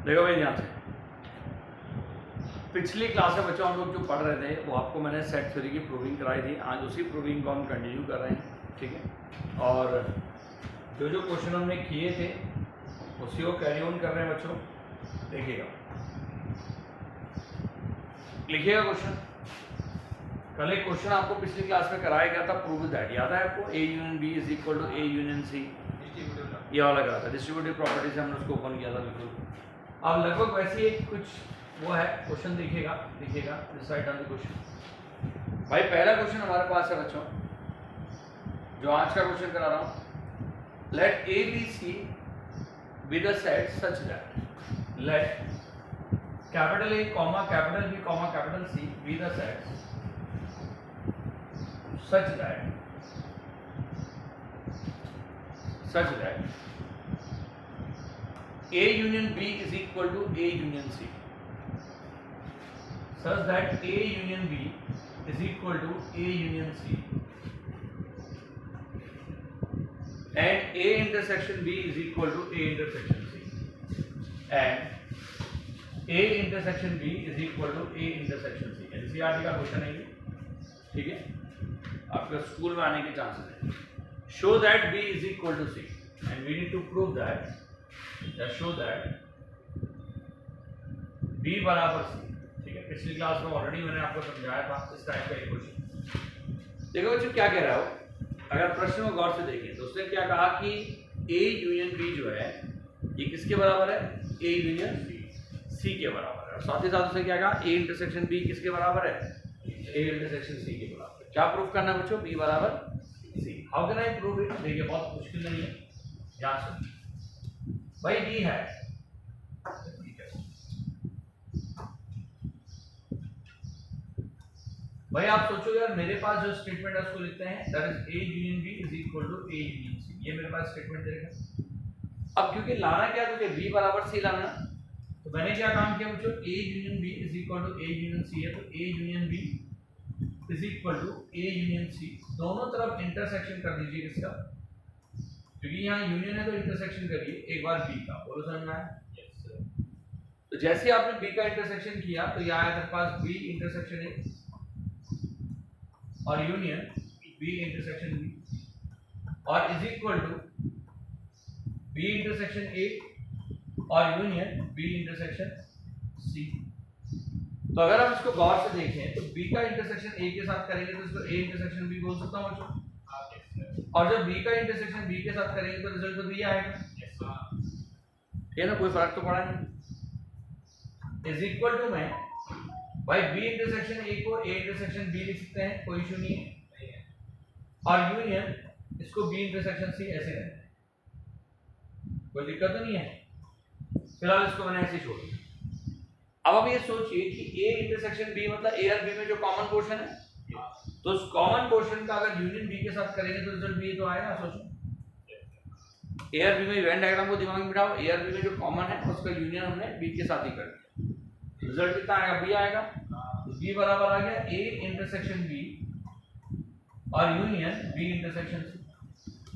देखो भाई ध्यान से, पिछली क्लास में बच्चों हम लोग जो पढ़ रहे थे वो आपको मैंने सेट थ्योरी की प्रूविंग कराई थी। आज उसी प्रूविंग को हम कंटिन्यू कर रहे हैं, ठीक है। और जो जो क्वेश्चन हमने किए थे उसी को कैरी ऑन कर रहे हैं बच्चों। देखिएगा, लिखिएगा क्वेश्चन। कल एक क्वेश्चन आपको पिछली क्लास में कराया गया था, प्रूव दैट, याद है आपको? A union B is equal to A union C, ये वाला करा था। डिस्ट्रीब्यूटिव प्रॉपर्टी से हमने उसको ओपन किया था बिल्कुल। अब लगभग वैसे ही कुछ वो है क्वेश्चन, देखिएगा रिसाइट ऑन द क्वेश्चन। भाई पहला क्वेश्चन हमारे पास है बच्चों, जो आज का क्वेश्चन करा रहा हूं। Let A B C be the set such that, let capital A comma capital B comma capital C be the set such that A union B is equal to A union C, such that A union B is equal to A union C and A intersection B is equal to A intersection C and A intersection B is equal to A intersection C। NCERT का question है ये, ठीक है, आपका school में आने के chances है। Show that B is equal to C and we need to prove that show that B बराबर C, ठीक है। पिछली क्लास में ऑलरेडी मैंने आपको समझाया था इस टाइप का एक क्वेश्चन। देखो बच्चों क्या कह रहा हो, अगर प्रश्न को गौर से देखें तो उसने क्या कहा कि A यूनियन B जो है ये किसके बराबर है? A यूनियन C के बराबर है। और साथ ही साथ उसने क्या कहा? A इंटरसेक्शन B किसके बराबर है? A इंटरसेक्शन C के बराबर। क्या प्रूफ करना है बच्चों? B बराबर C। How can I prove it? देखिए बहुत मुश्किल नहीं है, ध्यान सुनिए भाई। B है, भाई आप सोचो यार, मेरे पास जो स्टेटमेंट है उसको लिखते हैं, that is A union B is equal to A union C। ये मेरे पास स्टेटमेंट देगा। अब क्योंकि लाना क्या है तुझे? B बराबर C लाना, तो मैंने क्या काम किया बच्चों? A union B is equal to A union C है, तो A union B is equal to A union C। दोनों तरफ इंटरसेक्शन कर दीजिए इसका, क्योंकि यहाँ यूनियन है तो इंटरसेक्शन करिए एक बार B का। बोलो समझ में आया? तो जैसे आपने B का इंटरसेक्शन किया तो यहाँ आया तेरे पास B इंटरसेक्शन A और यूनियन B इंटरसेक्शन B और is equal to B intersection A और यूनियन B इंटरसेक्शन C। तो अगर हम इसको गौर से देखें तो B का इंटरसेक्शन A के साथ करेंगे तो इसको A इंटरसेक्शन B बोल सकता हूं बच्चों, और जब B का इंटरसेक्शन B के साथ करेंगे तो रिजल्ट तो B आएगा, ये ना कोई फर्क तो पड़ा नहीं। इज इक्वल टू में भाई B इंटरसेक्शन A को A इंटरसेक्शन B लिख सकते हैं, कोई इशू नहीं है, और यूनियन इसको B इंटरसेक्शन C ऐसे रहते हैं, कोई दिक्कत तो नहीं है। फिलहाल इसको मैंने ऐसे छोड़ दिया। अब आप ये सोचिए कि A इंटरसेक्शन B मतलब A और B में जो कॉमन पोर्शन है, तो उस कॉमन पोर्शन का अगर यूनियन B के साथ करेंगे तो रिजल्ट B तो आएगा। सोचो A और B में वेन डायग्राम को दिमाग में बिठाओ, A और B में जो कॉमन है उसका यूनियन हमने B के साथ ही कर दिया, रिजल्ट कितना आएगा? B आएगा। तो B बराबर आ गया A इंटरसेक्शन B और यूनियन B इंटरसेक्शन C।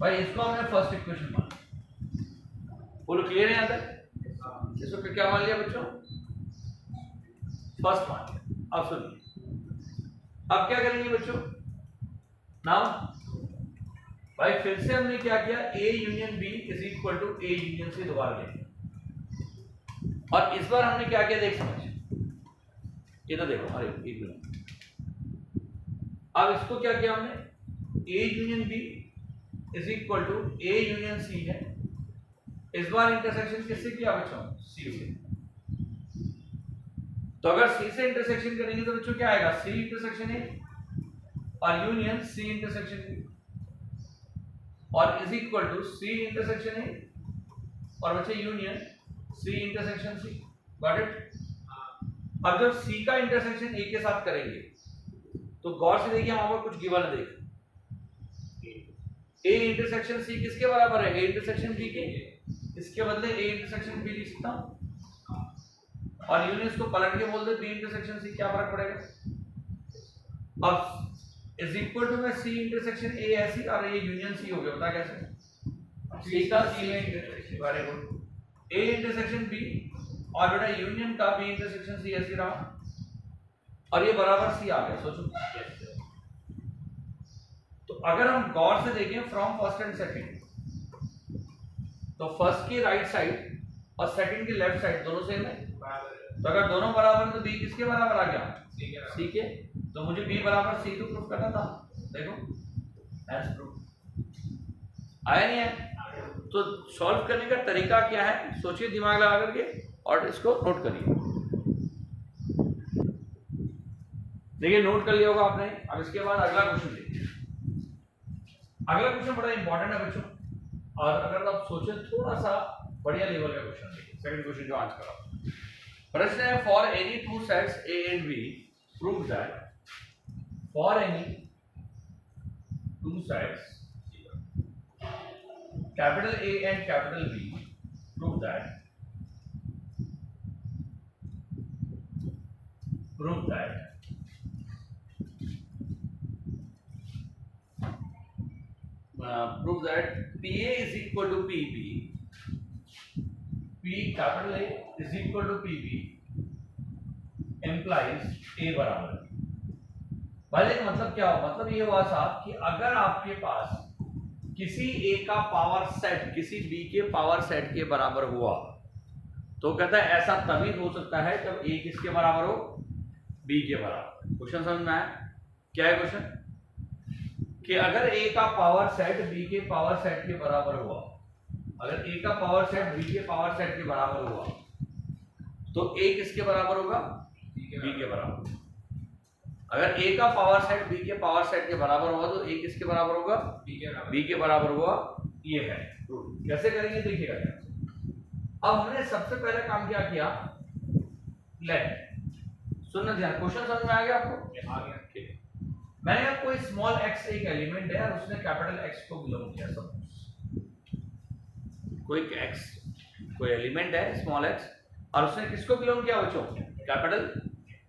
भाई इसको हमने फर्स्ट इक्वेशन माना। बोलो क्लियर है यहाँ तक? इसको क्या मान लिया बच्चों? फर्स्ट मान लिया। अब सुनिए, अब क्या करेंगे बच्चों? नाउ भाई फिर से हमने क्या किया? A union B is equal to A union C दोबारा लेंगे, और इस बार हमने क्या किया देख समझ, ये तो देखो, अरे एक मिनट। अब इसको क्या किया हमने? A union B is equal to A union C है। इस बार इंटरसेक्शन किससे किया बच्चों? C से। तो अगर C से इंटरसेक्शन करेंगे तो बच्चों क्या आएगा? C इंटरसेक्शन A और यूनियन C इंटरसेक्शन B और is equal to C intersection A और बच्चे union C intersection C। Got it? अब जब C का इंटरसेक्शन A के साथ करेंगे तो गौर से देखिए, हमारे कुछ गिवन है, देख A इंटरसेक्शन C किसके बराबर है? A इंटरसेक्शन B के। इसके बदले A इंटरसेक्शन B लिख सकता हूं, और यूनियन को पलट के बोल दे B इंटरसेक्शन C, क्या फर्क पड़ेगा? अब इज इक्वल टू में C इंटरसेक्शन A ऐसी और A यूनियन C हो गया, बता कैसे? C का C में intersection, very good. A intersection B और बेटा यूनियन का बी इंटरसेक्शन सी ऐसे रहा और ये बराबर सी आ गया। सोचो तो अगर हम गौर से देखें फ्रॉम फर्स्ट एंड सेकंड, तो फर्स्ट की राइट साइड और सेकंड की लेफ्ट साइड दोनों सेम है। तो अगर दोनों बराबर है तो बी किसके बराबर आ गया? सी के। तो मुझे बी बराबर सी को प्रूफ करना था। देखो एज प्रूफ आया नहीं है। तो सॉल्व करने का तरीका क्या है, सोचिए दिमाग लगा करके और इसको नोट करिए। देखिए नोट कर लिया होगा आपने। अब इसके बाद अगला क्वेश्चन देखिए। अगला क्वेश्चन बड़ा इंपॉर्टेंट है बच्चों, और अगर आप सोचें थोड़ा सा बढ़िया लेवल का क्वेश्चन देखिए। सेकंड क्वेश्चन जो आज करा प्रश्न है, for any two sets A and B prove that, for any two sets capital A and capital B prove that PA is equal to PB, capital A is equal to PB implies A बराबर। भाई देखो मतलब क्या हो, मतलब ये हुआ साहब कि अगर आपके पास किसी A का पावर सेट किसी B के पावर सेट के बराबर हुआ तो कहता है ऐसा तभी हो सकता है जब A किसके बराबर हो? B के बराबर। क्वेश्चन समझ में आया? क्या है क्वेश्चन? कि अगर A का पावर सेट B के पावर सेट के बराबर हुआ, अगर A का पावर सेट B के पावर सेट के बराबर हुआ तो A किसके बराबर होगा? B के बराबर। अगर A का पावर सेट B के पावर सेट के बराबर होगा तो A किसके बराबर होगा? B के बराबर होगा। ये है कैसे करेंगे देखिएगा। अब हमने सबसे पहले काम क्या किया, लेट सुनना ध्यान, क्वेश्चन समझ में आ गया आपको? आ गया। मैंने अब कोई स्मॉल x एक एलिमेंट है और उसने कैपिटल X को बिलोंग किया। सपोज कोई x कोई एलिमेंट है स्मॉल x और उसने किसको बिलोंग किया बच्चों? कैपिटल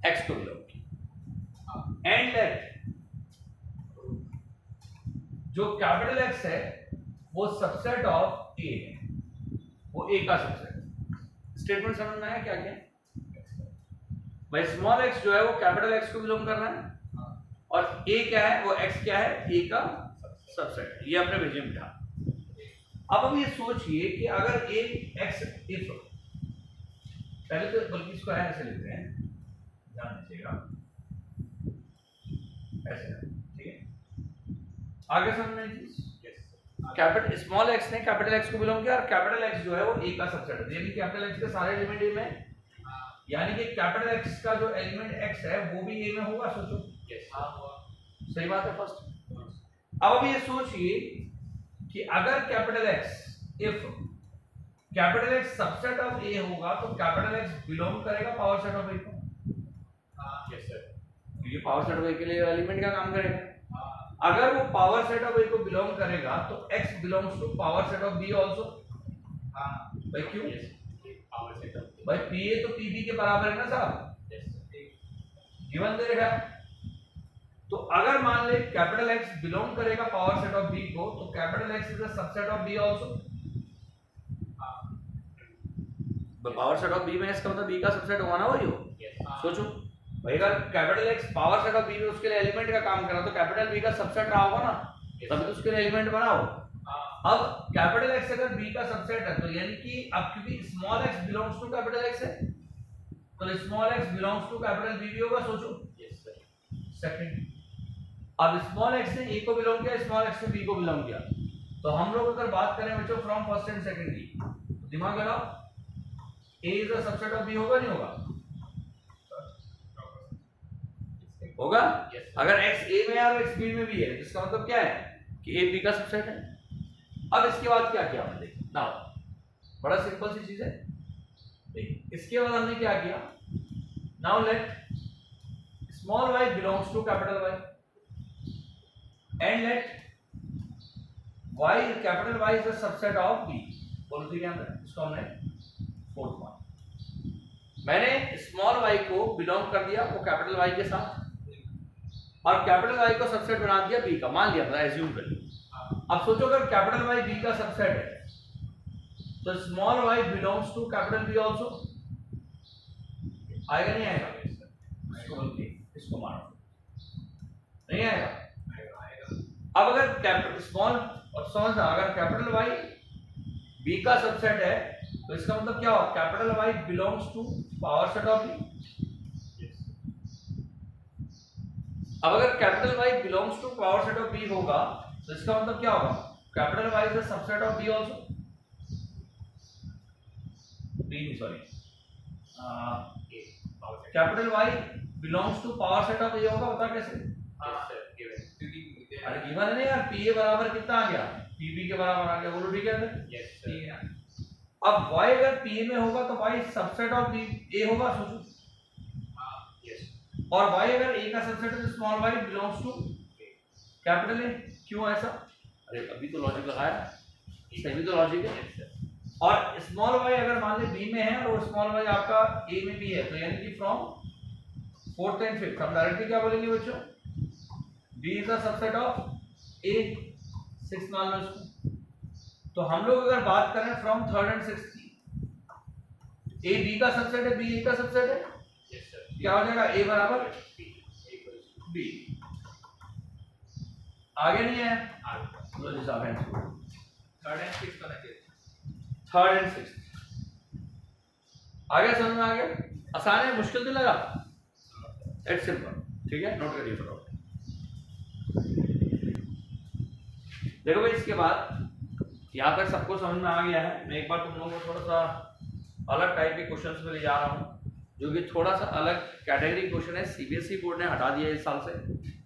X को बिलोंग किया। एंड लेट जो कैपिटल X है वो सबसेट ऑफ A है, वो A का सबसेट। स्टेटमेंट समझ में आया क्या क्या? भाई स्मॉल x जो है वो कैपिटल X को बिलोंग कर रहा है और A क्या है? वो X क्या है? A का सबसेट। ये अपने भेजे में था। अब ये सोचिए कि अगर A X इफ, पहले तो बल्कि इसको ऐसे लिखते हैं, ध्यान दीजिएगा ऐसे, ठीक है? आगे समझने चीज कैपिटल स्मॉल x ने कैपिटल X को बिलोंग किया और कैपिटल X जो है वो A का सबसेट है। यानी कैपिटल X के सारे एलिमेंट A में, यानी कि कैपिटल X का जो एलिमेंट X है वो भी A में होगा। सोचो सही बात है फर्स्ट। अब ये सोचिए कि अगर capital X if capital X subset of A होगा तो कैपिटल X बिलोंग करेगा पावर सेट ऑफ A को। यस सर, ये पावर सेट ऑफ A के लिए एलिमेंट का काम करेगा। अगर वो पावर सेट ऑफ A को बिलोंग करेगा तो X belongs to power set of B also. भाई क्यों? पावर सेट ऑफ भाई PA तो PB के बराबर है ना साहब? गिवन दे रखा है। तो अगर मान ले कैपिटल X बिलोंग करेगा पावर सेट ऑफ B को तो capital X is a subset of B also. Power set of B में इसका मतलब B का सबसेट होगा ना, वही हो। सोचो भाई अगर capital X power set of B में उसके लिए एलिमेंट का काम कर रहा तो कैपिटल B का सबसेट रहा होगा ना, तभी तो उसके लिए एलिमेंट बनाओ। अब कैपिटल X अगर B का सबसेट है तो यानी कि अब क्योंकि small x belongs to capital X है तो small x belongs to capital B भी होगा। सोचो यस सर। सेकंड, अब स्मॉल x ने A को बिलोंग किया, स्मॉल x ने B को बिलोंग किया, तो हम लोग अगर बात करें बच्चों फ्रॉम फर्स्ट एंड सेकंड की, तो दिमाग लगाओ A is a subset of B होगा नहीं होगा? होगा। अगर x A में और x B में भी है इसका मतलब क्या है कि A B का सबसेट है। अब इसके बाद क्या किया हमने, देखिए ना, बड़ा सिंपल सी चीज है। देखिए इसके बाद हमने क्या किया, now let small y belongs to capital Y and let y capital Y is the subset of B। बोलो ठीक है, इसको हमने फोर्थ मान, मैंने स्मॉल y को बिलोंग कर दिया वो कैपिटल Y के साथ और कैपिटल Y को सबसेट बना दिया B का, मान लिया, एज्यूम कर लिया। अब सोचो अगर कैपिटल Y B का सबसेट है तो small y belongs to capital B also. आएगा नहीं आएगा? इसको बोल के इसको मारो, नहीं आएगा। अब अगर कैपिटल स्मॉल और समझना, अगर कैपिटल वाई बी का सबसेट है तो इसका मतलब क्या होगा? Capital y belongs to power set of b. अब अगर capital y belongs to power set of b होगा तो इसका मतलब क्या होगा? Capital y is the subset of b also. B नहीं, sorry, capital y belongs to power set of a होगा। बता कैसे? अरे गिवन है ना यार, पी ए बराबर कितना आ गया? पी बी के बराबर आ गया। बोलो ठीक है? Yes sir. अब y अगर पी ए में होगा तो y सबसेट ऑफ बी ए होगा। सोचो, और y अगर a का सबसेट है तो small y belongs to capital A. क्यों ऐसा? अरे अभी तो लॉजिक लगाया, सही तो लॉजिक है। और स्मॉल y अगर मान ले b में है और स्मॉल y आपका a में भी है, तो यानी कि फ्रॉम फोर्थ एंड फिफ्थ हम डायरेक्टली क्या बोलेंगे बच्चों? b is the subset of a, six मान लो इसको। तो हम लोग अगर बात करें फ्रॉम थर्ड एंड सिक्स की, a b का सबसेट है, b a का सबसेट है, क्या हो जाएगा? a बराबर b। आगे नहीं है? थर्ड एंड सिक्स आगे समझ में आ गया? आसान है? मुश्किल तो लगा? इट्स सिंपल, ठीक है? नोट करिए फटाफट। देखो भाई, इसके बाद यहाँ तक सबको समझ में आ गया है। मैं एक बार तुम लोगों को थोड़ा सा अलग टाइप के क्वेश्चंस पे ले जा रहा हूँ, जो कि थोड़ा सा अलग कैटेगरी क्वेश्चन है। सीबीएसई बोर्ड ने हटा दिया इस साल से,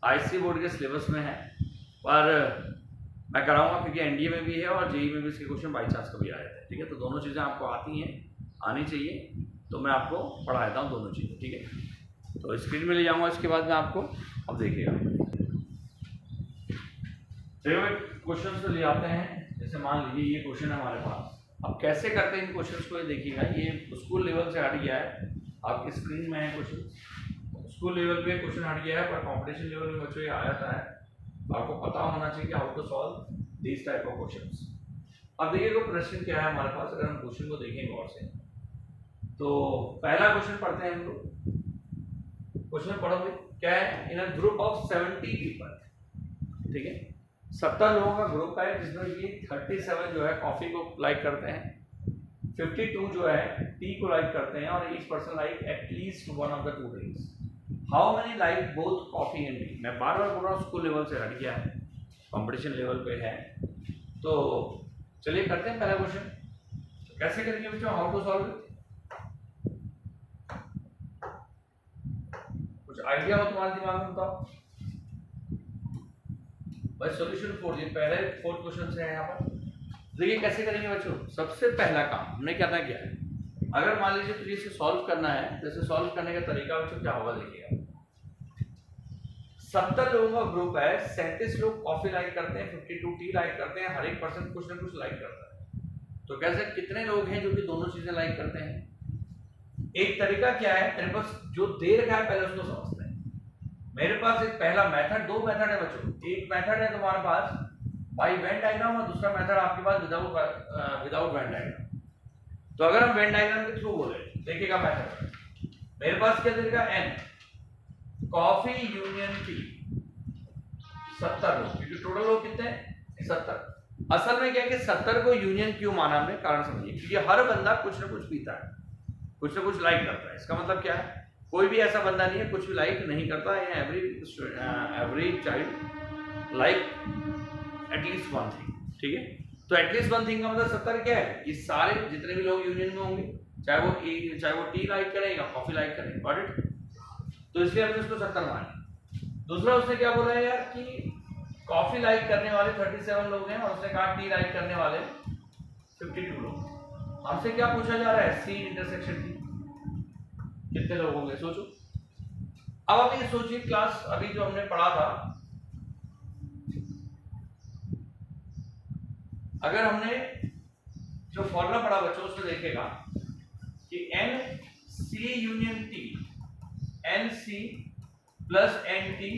आईसीएसई बोर्ड के सिलेबस में है, पर मैं कराऊंगा क्योंकि एनडीए में भी है और जेई में भी इसके क्वेश्चन बाई चांस कभी आए थे। ठीक है, तो दोनों चीज़ें आपको आती हैं, आनी चाहिए, तो मैं आपको पढ़ा देता हूँ दोनों चीज़ें। ठीक है, तो स्क्रीन में ले जाऊँगा इसके बाद में आपको। अब देखिएगा, चलिए क्वेश्चन तो ले आते हैं। जैसे मान लीजिए ये क्वेश्चन है हमारे पास। अब कैसे करते हैं इन क्वेश्चंस को, ये देखिएगा। ये स्कूल लेवल से हट गया है, आपकी स्क्रीन में है क्वेश्चन। स्कूल लेवल पे क्वेश्चन हट गया है, पर कंपटीशन लेवल में बच्चों ये आ जाता है। आपको पता होना चाहिए कि how to solve this type of questions. अब देखिए तो प्रश्न क्या है हमारे पास। अगर हम क्वेश्चन को देखें गौर से, तो पहला क्वेश्चन पढ़ते हैं हम लोग। क्वेश्चन पढ़ोगे क्या है? इन अ ग्रुप ऑफ 70 पीपल, ठीक है, 70 लोगों का ग्रुप है, जिसमें कि 37 जो है कॉफी को लाइक करते हैं, 52 जो है टी को लाइक करते हैं, और each person like at least one of the two drinks. How many like both coffee and T? मैं बार बार बोल रहा हूँ, स्कूल लेवल से हट गया है, कंपटीशन लेवल पे है। तो चलिए करते हैं पहला क्वेश्चन। तो कैसे करेंगे बच्चों? How to solve? कुछ आइडिया हो तुम्हारे दिमाग में? बताओ भाई। सॉल्यूशन 4, ये पहले 4 क्वेश्चन है यहाँ पर। देखिए कैसे करेंगे बच्चों। सबसे पहला काम हमने क्या किया है, अगर मान लीजिए तो इसे सॉल्व करना है, जैसे सॉल्व करने का तरीका बच्चों क्या होगा देखिएगा। 70 लोगों का ग्रुप है, 37 लोग कॉफी लाइक करते हैं, 52 टी लाइक करते हैं, हर एक पर्सन कुछ ना कुछ लाइक करता है। तो कैसे कितने लोग हैं जो कि दोनों चीजें लाइक करते हैं? एक तरीका क्या है, तेरे पास जो दे रखा है पहले उसको समझते हैं। मेरे पास एक पहला मेथड, 2 मेथड है बच्चों। एक मेथड है तुम्हारे पास बाय वेन डायग्राम, और दूसरा मेथड आपके पास विदाउट वेन डायग्राम। तो अगर हम वेन डायग्राम के थ्रू बोले, देखिएगा मेथड मेरे पास क्या देगा, एन कॉफी यूनियन टी, 70 लोग, क्योंकि टोटल लोग कितने हैं? 70। असल में क्या है कि 70 को यूनियन क्यों माना हमने, कारण समझिए। क्योंकि हर बंदा कुछ ना कुछ पीता है, कुछ ना कुछ लाइक करता है। इसका मतलब क्या है, कोई भी ऐसा बंदा नहीं है कुछ भी लाइक नहीं करता है। Every child like at least one thing, ठीक है। तो एटलीस्ट वन थिंग का मतलब 70 क्या है? ये सारे जितने भी लोग यूनियन में होंगे, चाहे वो टी लाइक करें या कॉफी लाइक करें, गॉट इट। तो इसलिए हमने उसको 70 माने। दूसरा उसने क्या बोला है यार कि कॉफी लाइक करने वाले 37 लोग हैं, और उसने कहा टी लाइक करने वाले 52 लोग। हमसे क्या पूछा जा रहा है? सी इंटरसेक्शन टी, कितने लोग होंगे सोचो। अब आप ये सोचिए, क्लास अभी जो हमने पढ़ा था, अगर हमने जो फॉर्मूला पढ़ा बच्चों उसमें देखेगा कि n C union T, n C plus n T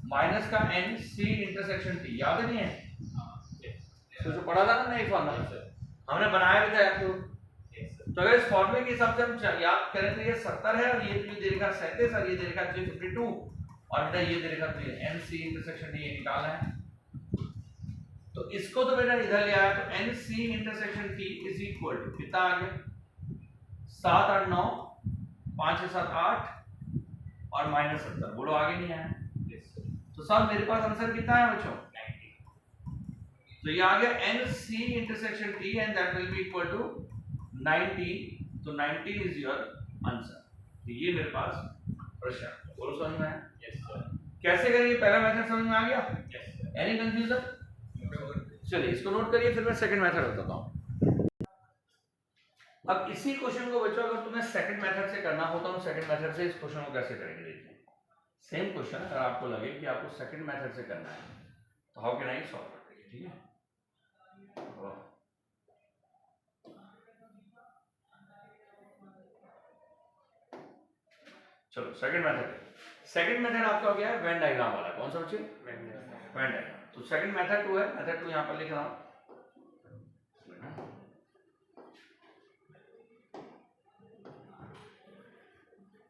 minus का एन सी इंटरसेक्शन टी, याद नहीं है? तो जो पढ़ा था ना एक फॉर्मूला हमने बनाया भी था आपको। तो तो अगर इस फॉर्मूले के हिसाब से हम याद करें तो ये 70 है और ये दे रखा 37 और ये दे रखा 52 और बेटा ये दे रखा तो ये NC इंटरसेक्शन D ये निकालना है। तो इसको तो बेटा इधर ले आया तो NC intersection T is equal to कितना आ गया 7 8 9 5 6 7 8 और -70। बोलो आगे नहीं आया। तो सब मेरे पास आंसर कितना है बच्चों 90। तो ये आ गया NC intersection T and that will be equal to 90। तो 90 इज योर आंसर। तो ये मेरे पास प्रश्न है। बोलो समझ में आया? Yes sir. कैसे करेंगे? पहला मेथड समझ में आ गया? Yes sir. Any confusion? चलिए इसको नोट करिए, फिर मैं सेकंड मेथड बताता हूं। अब इसी क्वेश्चन को बच्चों अगर तुम्हें सेकंड मेथड से करना हो तो हम सेकंड मेथड से इस क्वेश्चन को कैसे करेंगे देखिए। सेम क्वेश्चन अगर आपको लगे कि आपको सेकंड मेथड से करना है तो हाउ कैन आई सॉल्व करेंगे, ठीक है। चलो सेकंड मेथड आपका हो गया है वेन डायग्राम वाला। कौन सा बच्चे? When diagram. तो सेकंड मेथड 2 है। मेथड 2 यहां पर लिख रहा हूं।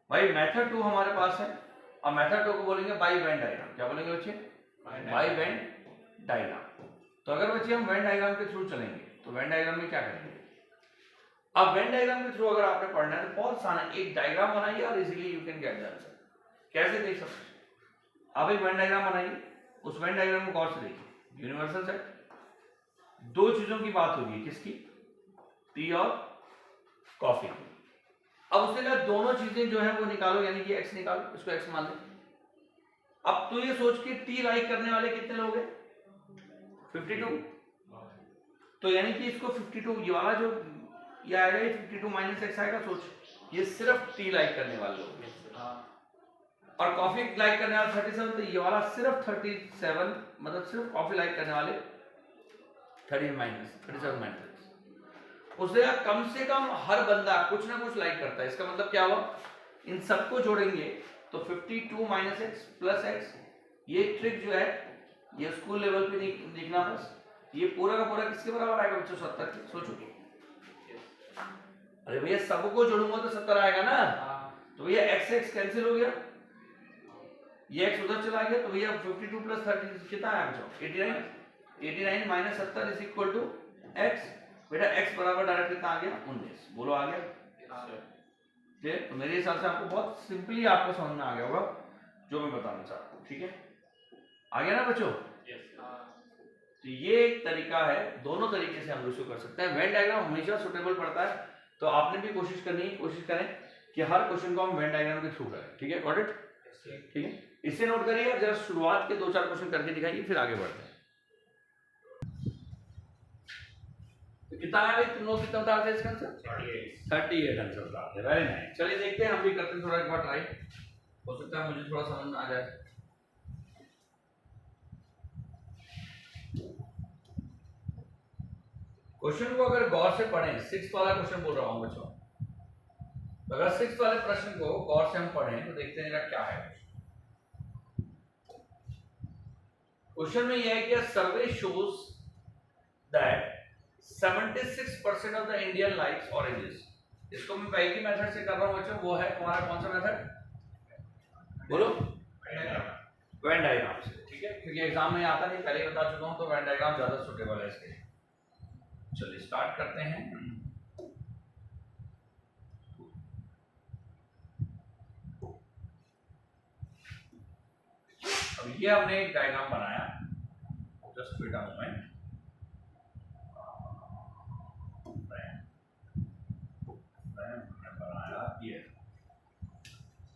भाई मेथड 2 हमारे पास है और मेथड 2 को बोलेंगे बाय वेन डायग्राम। क्या बोलेंगे बच्चे? By Venn diagram. तो अगर बच्चे हम वेन डायग्राम के थ्रू चलेंगे तो वेन डायग्राम में क्या करेंगे? अब वेन डायग्राम के थ्रू अगर आपने पढ़ना है तो बहुत आसान है। एक डायग्राम बनाइए और easily you can get the answer. कैसे देख सकते हैं? आप एक वेन डायग्राम बनाइए, उस वेन डायग्राम को गौर से देखिए। यूनिवर्सल सेट, दो चीजों की बात होगी, किसकी? टी और कॉफी। अब उसने कहा दोनों चीजें जो है वो निकालो, यानी कि एक्स निकालो, इसको एक्स मान लो। अब तो ये सोच के टी लाइक करने वाले कितने लोग हैं? 52। तो यानी कि इसको 52 ये वाला जो ये आएगा, ये 52 माइनस एक्स आएगा। सोच ये सिर्फ टी लाइक करने वाले लोग और कॉफी लाइक करने वाले 37। तो ये वाला सिर्फ 37 मतलब सिर्फ कॉफी लाइक करने वाले 37 माइनस। उसने कम से कम हर बंदा कुछ ना कुछ लाइक करता है। इसका मतलब क्या हुआ? इन सबको जोड़ेंगे तो 52 माइनस एक्स प्लस एक्स। ये ट्रिक जो है ये स्कूल लेवल पे लिखना बस। ये पूरा का पूरा किसके बराबर आएगा बच्चों? 70 के। सोचो अरे भैया सबको जोड़ूंगा तो 70 आएगा ना। तो भैया एक्स एक्स कैंसिल हो गया, ये एक्स उधर चला गया। तो भैया 52 प्लस 30 कितना आया बच्चों? 89 minus 70 is equal to x. बेटा x बराबर डायरेक्ट कितना आ गया? 19। बोलो आ गया? ठीक है। तो मेरे हिसाब से आपको बहुत सिंपली आपको समझ में आ गया होगा जो मैं बताना चाहता हूँ। ठीक है, आ गया ना बच्चों? तो ये एक तरीका है, दोनों तरीके से हम इसको कर सकते हैं। वेन डायग्राम हमेशा सुटेबल पड़ता है, तो आपने भी कोशिश करें कि हर क्वेश्चन को हम वेन डायग्राम के थ्रू करें। ठीक है, गॉट इट? ठीक है, इससे नोट करिए। जरा शुरुआत के 2-4 क्वेश्चन करके दिखाइए, फिर आगे बढ़ते हैं। तो कितना है भाई? कितना बता रहे इसका आंसर? 38 आंसर बता रहे। Very nice. चलिए देखते हैं, हम भी करते हैं थोड़ा एक बार ट्राई। हो सकता है मुझे थोड़ा समझ में आ जाए। क्वेश्चन को अगर गौर से पढ़ें, 6th वाला क्वेश्चन बोल रहा हूं बच्चों। तो अगर 6th वाले प्रश्न को गौर से हम पढ़ें तो देखते हैं क्या है। क्वेश्चन में यह है कि survey shows that 76% of the Indian likes oranges. इसको मैं पहले की मेथड से कर रहा हूं बच्चों। वो है तुम्हारा कौन सा मेथड? बोलो। वेन डायग्राम से। ठीक है, क्योंकि एग्जाम में आता नहीं, पहले ही बता चुका हूं, तो वेन डायग्राम ज्यादा सुटेबल है इसके लिए। चलिए स्टार्ट करते हैं। अब ये हमने एक डायग्राम बनाया, जस्ट वेट अ मोमेंट।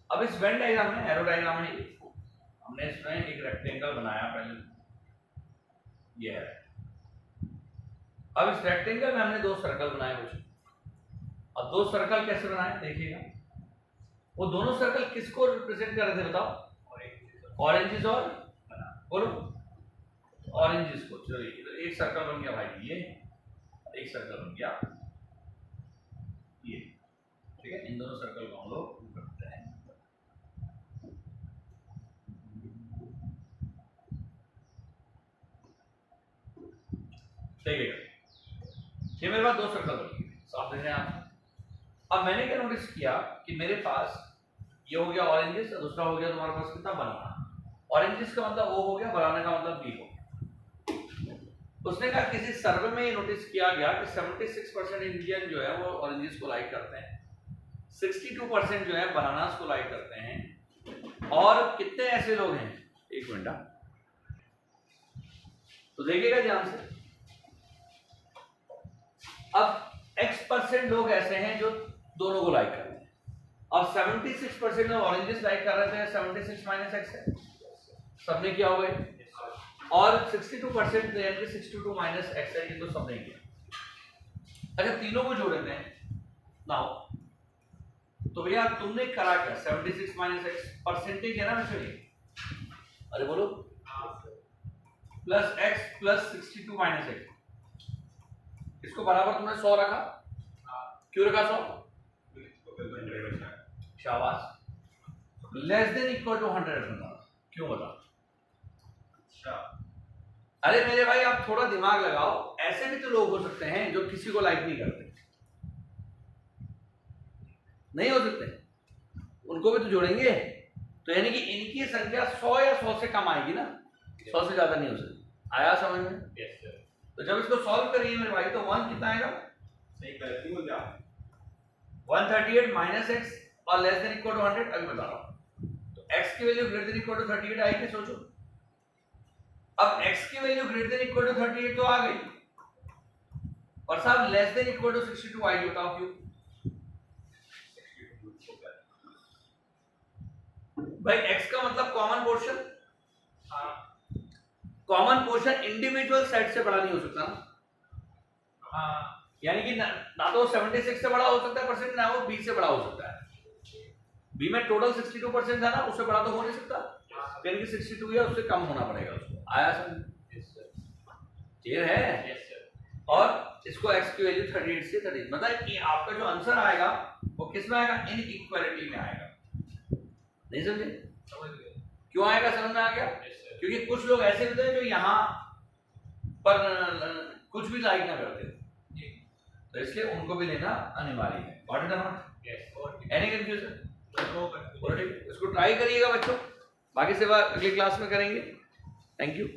अब इस वेन डायग्राम में, एरो डायग्राम है, हमने इसमें एक रेक्टेंगल बनाया पहले, ये है। अब इस रेक्टेंगल में हमने 2 सर्कल बनाए बच्चों। अब 2 सर्कल कैसे बनाए देखिएगा। वो दोनों सर्कल किसको रिप्रेजेंट कर रहे थे बताओ? ऑरेंजेस और बोलो ऑरेंजेस को। चलिए तो एक सर्कल बन गया भाई ये, एक सर्कल बन गया ये। ठीक है, इन दोनों सर्कल को हम लोग करते हैं। देखिएगा ये मेरे पास 2 सर्कल बन गए, साफ देख रहे हैं आप। अब मैंने क्या नोटिस किया कि मेरे पास ये हो गया ऑरेंजेस और दूसरा हो गया तुम्हारे पास कितना बनाना। ऑरेंजेस का मतलब O हो गया, बनाना का मतलब B हो गया। उसने कहा किसी सर्वे में ये नोटिस किया गया कि 76% इंडियन जो है वो ऑरेंजेस को लाइक करते हैं, 62% जो है बनानास को लाइक करते हैं, और कितने ऐसे लोग हैं, एक मिनट तो देखिएगा ध्यान से। अब X% लोग ऐसे हैं जो दोनों को लाइक करते हैं, और 76% लोग ऑरेंजेस लाइक कर रहे थे, 76 माइनस एक्स है, सबने किया होगा, और 62% यानी 62 माइनस एक्स है, ये तो सबने किया। अगर तीनों को जोड़ते हैं नाउ, तो भैया तुमने करा क्या, 76 माइनस एक्स परसेंटेज है ना वैसे, अरे बोलो, plus x plus 62 minus x, इसको बराबर तुमने 100 रखा, क्यों रखा 100? शाबाश। लेस देन इक्वल टू 100 रखना, क्यों बता? अरे मेरे भाई आप थोड़ा दिमाग लगाओ, ऐसे भी तो लोग हो सकते हैं जो किसी को लाइक नहीं करते, नहीं हो सकते, उनको भी तो जोड़ेंगे, तो यानी कि इनकी संख्या 100 या 100 से कम आएगी ना, 100 से ज्यादा नहीं हो सकती। आया समझ में? Yes sir. तो जब इसको सॉल्व करिए मेरे भाई, तो 1 कितना आएगा, सही गलती हो गया, 138 माइनस एक्स और लेस देन इक्वल टू 100, अभी बता रहा हूं। तो x की value greater than equal to 38 आएगी, सोचो। अब x की value greater than equal to 38 तो आ गई, और साहब लेस देन इक्वल टू 62 आएगी, बताओ क्यों? भाई x का मतलब common portion, common portion individual set से बड़ा नहीं हो सकता ना, यानी कि ना तो 76 से बड़ा हो सकता है परसेंट, ना वो B से बड़ा हो सकता है। B में टोटल 62% था ना, उससे बड़ा तो हो नहीं सकता, यानी कि 62 है, उससे कम होना पड़ेगा उसको। आया समझ? यस सर, क्लियर है? Yes sir. और इसको x की वैल्यू 38 से 30, मतलब कि आपका जो आंसर आएगा वो किस में आएगा, इनइक्वालिटी में आएगा। नहीं समझे? समझ गए? क्यों आएगा, समझ में आ गया? क्योंकि कुछ लोग ऐसे होते हैं जो यहाँ पर कुछ भी लाइक ना करते, तो इसलिए उनको भी लेना अनिवार्य है। What is the not? Yes. Any confusion? इसको ट्राई करिएगा बच्चों, बाकी सेवा अगली क्लास में करेंगे। Thank you.